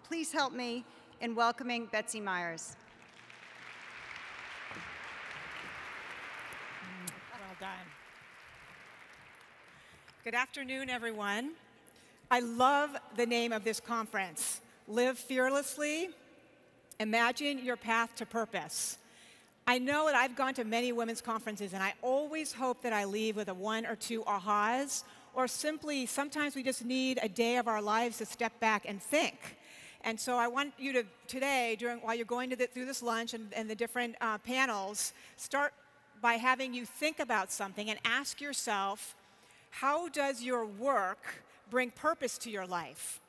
Please help me in welcoming Betsy Myers. Well done. Good afternoon, everyone. I love the name of this conference, Live Fearlessly, Imagine Your Path to Purpose. I know that I've gone to many women's conferences, and I always hope that I leave with a one or two ahas, or simply, sometimes we just need a day of our lives to step back and think. And so I want you to, today, while you're going through this lunch and the different panels, start by having you think about something and ask yourself, how does your work bring purpose to your life?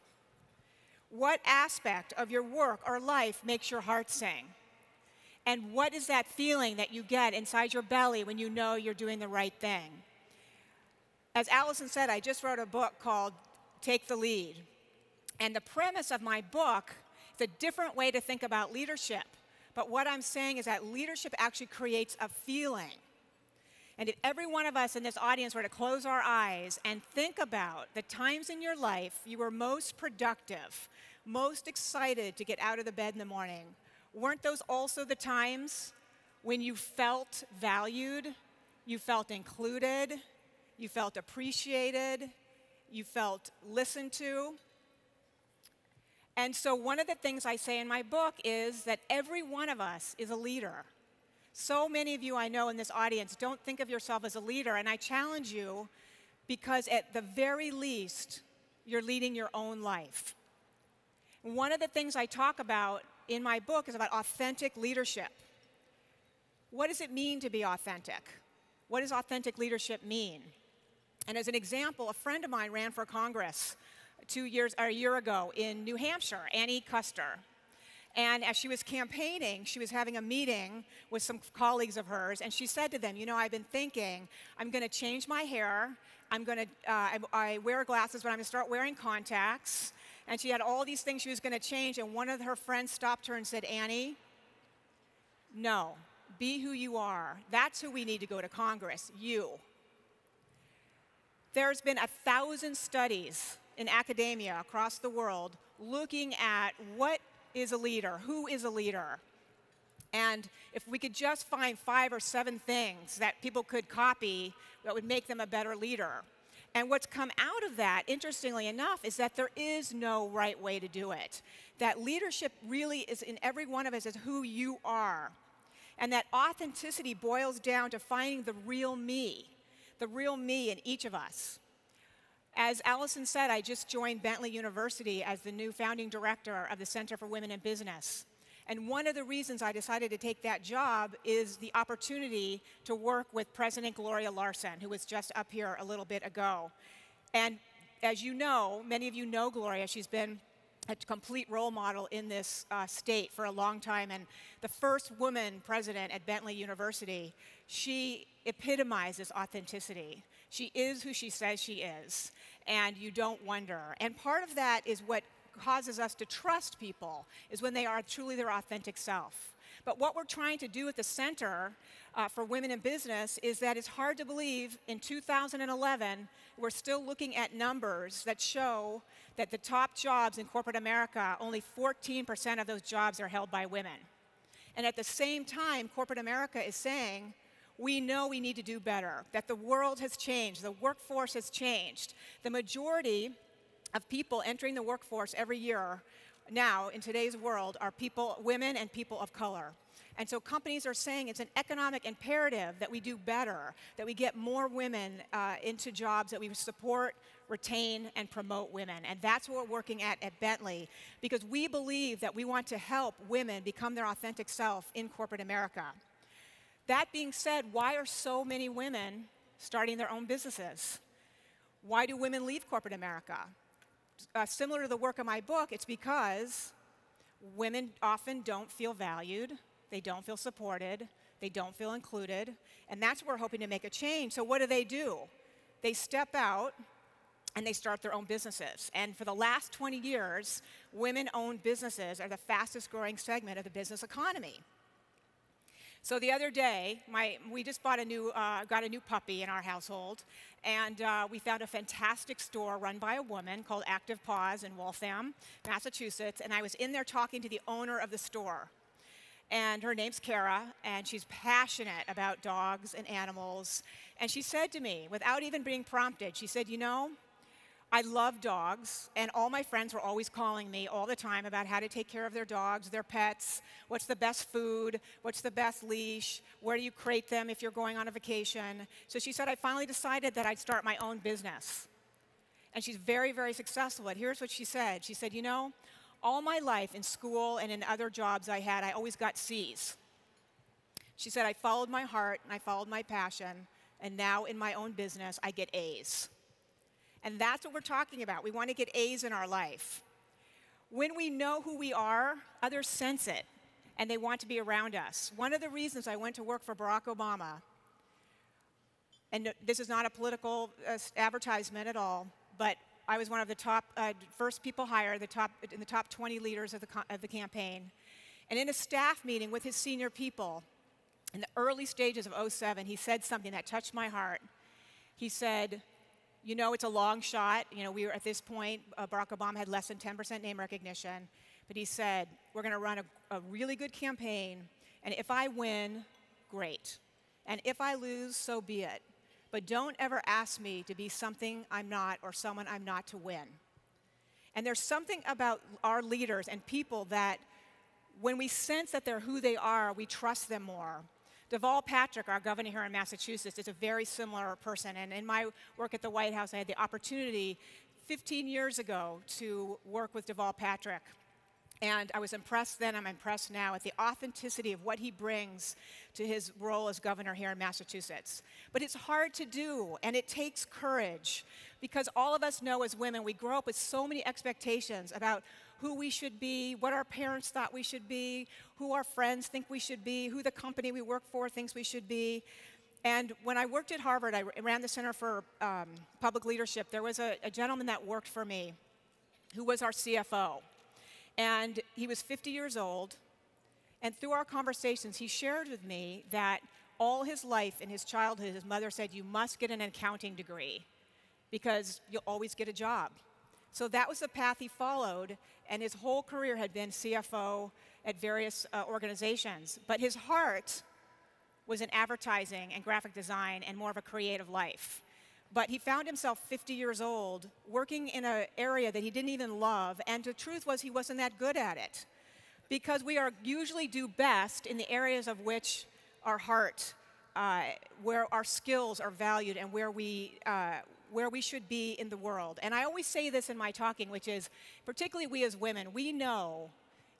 What aspect of your work or life makes your heart sing? And what is that feeling that you get inside your belly when you know you're doing the right thing? As Allison said, I just wrote a book called Take the Lead. And the premise of my book is a different way to think about leadership. But what I'm saying is that leadership actually creates a feeling. And if every one of us in this audience were to close our eyes and think about the times in your life you were most productive, most excited to get out of the bed in the morning, weren't those also the times when you felt valued, you felt included, you felt appreciated, you felt listened to? And so one of the things I say in my book is that every one of us is a leader. So many of you I know in this audience don't think of yourself as a leader, and I challenge you because at the very least, you're leading your own life. One of the things I talk about in my book is about authentic leadership. What does it mean to be authentic? What does authentic leadership mean? And as an example, a friend of mine ran for Congress a year ago in New Hampshire, Annie Custer. And as she was campaigning, she was having a meeting with some colleagues of hers, and she said to them, you know, I've been thinking, I'm going to change my hair, I wear glasses, but I'm going to start wearing contacts. And she had all these things she was going to change, and one of her friends stopped her and said, Annie, no, be who you are. That's who we need to go to Congress, you. There's been 1,000 studies in academia across the world looking at what is a leader, who is a leader. And if we could just find 5 or 7 things that people could copy that would make them a better leader. And what's come out of that, interestingly enough, is that there is no right way to do it. That leadership really is in every one of us is who you are. And that authenticity boils down to finding the real me in each of us. As Allison said, I just joined Bentley University as the new founding director of the Center for Women in Business. And one of the reasons I decided to take that job is the opportunity to work with President Gloria Larson, who was just up here a little bit ago. And as you know, many of you know Gloria. She's been a complete role model in this state for a long time. And the first woman president at Bentley University, she epitomizes authenticity. She is who she says she is, and you don't wonder. And part of that is what causes us to trust people, is when they are truly their authentic self. But what we're trying to do at the Center for Women in Business is that it's hard to believe in 2011, we're still looking at numbers that show that the top jobs in corporate America, only 14% of those jobs are held by women. And at the same time, corporate America is saying, we know we need to do better, that the world has changed, the workforce has changed. The majority of people entering the workforce every year now in today's world are women and people of color. And so companies are saying it's an economic imperative that we do better, that we get more women into jobs, that we support, retain, and promote women. And that's what we're working at Bentley, because we believe that we want to help women become their authentic self in corporate America. That being said, why are so many women starting their own businesses? Why do women leave corporate America? Similar to the work of my book, it's because women often don't feel valued, they don't feel supported, they don't feel included, and that's what we're hoping to make a change. So what do? They step out and they start their own businesses. And for the last 20 years, women-owned businesses are the fastest growing segment of the business economy. So the other day, we just got a new puppy in our household, and we found a fantastic store run by a woman called Active Paws in Waltham, Massachusetts, and I was in there talking to the owner of the store. And her name's Kara, and she's passionate about dogs and animals. And she said to me, without even being prompted, she said, you know, I love dogs, and all my friends were always calling me all the time about how to take care of their dogs, their pets, what's the best food, what's the best leash, where do you crate them if you're going on a vacation. So she said, I finally decided that I'd start my own business. And she's very, very successful. And here's what she said. She said, you know, all my life in school and in other jobs I had, I always got C's. She said, I followed my heart and I followed my passion, and now in my own business, I get A's. And that's what we're talking about. We want to get A's in our life. When we know who we are, others sense it, and they want to be around us. One of the reasons I went to work for Barack Obama, and this is not a political advertisement at all, but I was one of the top first people hired, in the top 20 leaders of the campaign. And in a staff meeting with his senior people, in the early stages of '07, he said something that touched my heart. He said, you know, it's a long shot. You know, we were at this point, Barack Obama had less than 10% name recognition. But he said, we're going to run a really good campaign. And if I win, great. And if I lose, so be it. But don't ever ask me to be something I'm not or someone I'm not to win. And there's something about our leaders and people that when we sense that they're who they are, we trust them more. Deval Patrick, our governor here in Massachusetts, is a very similar person. And in my work at the White House, I had the opportunity 15 years ago to work with Deval Patrick. And I was impressed then, I'm impressed now, at the authenticity of what he brings to his role as governor here in Massachusetts. But it's hard to do, and it takes courage, because all of us know as women, we grow up with so many expectations about who we should be, what our parents thought we should be, who our friends think we should be, who the company we work for thinks we should be. And when I worked at Harvard, I ran the Center for Public Leadership. There was a gentleman that worked for me who was our CFO. And he was 50 years old. And through our conversations, he shared with me that all his life in his childhood, his mother said, you must get an accounting degree because you'll always get a job. So that was the path he followed, and his whole career had been CFO at various organizations. But his heart was in advertising and graphic design and more of a creative life. But he found himself 50 years old, working in an area that he didn't even love, and the truth was he wasn't that good at it. Because we usually do best in the areas of which our heart, where our skills are valued and where we should be in the world. And I always say this in my talking, which is, particularly we as women, we know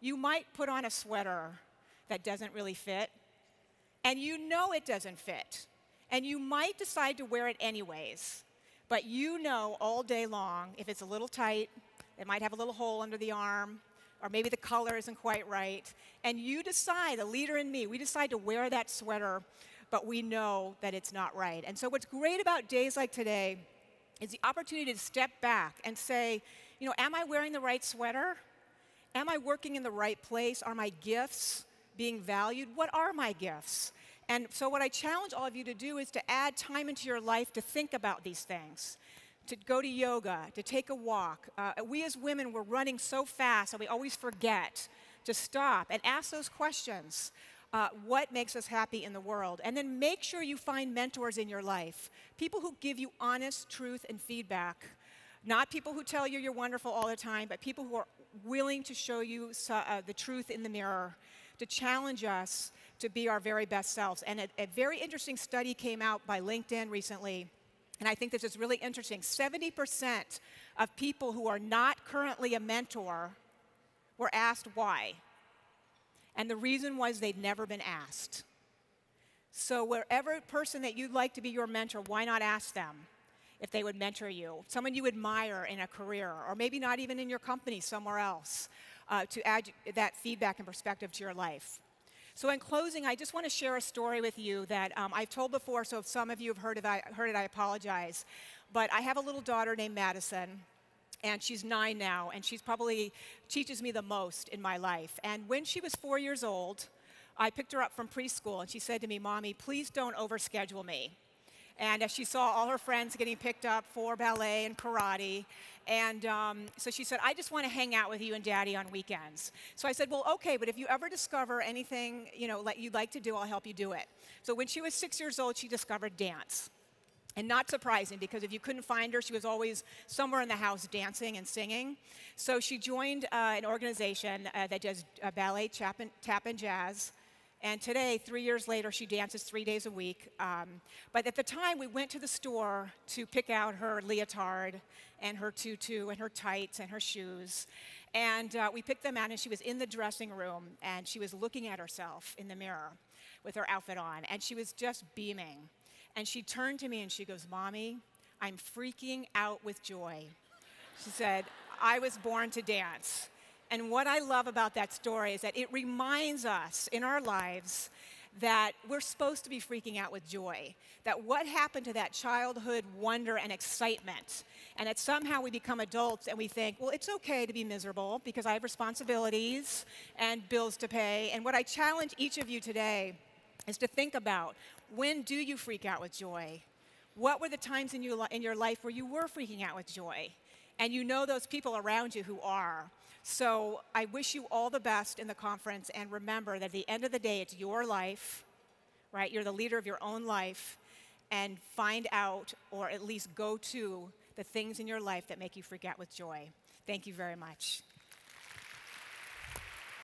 you might put on a sweater that doesn't really fit, and you know it doesn't fit. And you might decide to wear it anyways, but you know all day long if it's a little tight, it might have a little hole under the arm, or maybe the color isn't quite right. And you decide, a leader in me, we decide to wear that sweater, but we know that it's not right. And so what's great about days like today is the opportunity to step back and say, you know, am I wearing the right sweater? Am I working in the right place? Are my gifts being valued? What are my gifts? And so what I challenge all of you to do is to add time into your life to think about these things, to go to yoga, to take a walk. We as women, we're running so fast and we always forget to stop and ask those questions. What makes us happy in the world? And then make sure you find mentors in your life, people who give you honest truth and feedback, not people who tell you you're wonderful all the time, but people who are willing to show you the truth in the mirror, to challenge us to be our very best selves. And a very interesting study came out by LinkedIn recently, and I think this is really interesting. 70% of people who are not currently a mentor were asked why. And the reason was they'd never been asked. So wherever person that you'd like to be your mentor, why not ask them if they would mentor you? Someone you admire in a career, or maybe not even in your company, somewhere else, to add that feedback and perspective to your life. So in closing, I just want to share a story with you that I've told before, so if some of you have heard it, I apologize. But I have a little daughter named Madison, and she's 9 now, and she's probably teaches me the most in my life. And when she was 4 years old, I picked her up from preschool, and she said to me, "Mommy, please don't overschedule me." And as she saw all her friends getting picked up for ballet and karate, and so she said, "I just want to hang out with you and Daddy on weekends." So I said, "Well, okay, but if you ever discover anything you'd like to do, I'll help you do it." So when she was 6 years old, she discovered dance. And not surprising, because if you couldn't find her, she was always somewhere in the house dancing and singing. So she joined an organization that does ballet, tap, and jazz. And today, 3 years later, she dances 3 days a week. But at the time, we went to the store to pick out her leotard and her tutu and her tights and her shoes. And we picked them out, and she was in the dressing room, and she was looking at herself in the mirror with her outfit on, and she was just beaming. And she turned to me and she goes, "Mommy, I'm freaking out with joy." She said, "I was born to dance." And what I love about that story is that it reminds us in our lives that we're supposed to be freaking out with joy. That what happened to that childhood wonder and excitement, and that somehow we become adults and we think, well, it's okay to be miserable because I have responsibilities and bills to pay. And what I challenge each of you today is to think about, when do you freak out with joy? What were the times in your life where you were freaking out with joy? And you know those people around you who are. So I wish you all the best in the conference, and remember that at the end of the day, it's your life, right? You're the leader of your own life, and find out, or at least go to, the things in your life that make you freak out with joy. Thank you very much.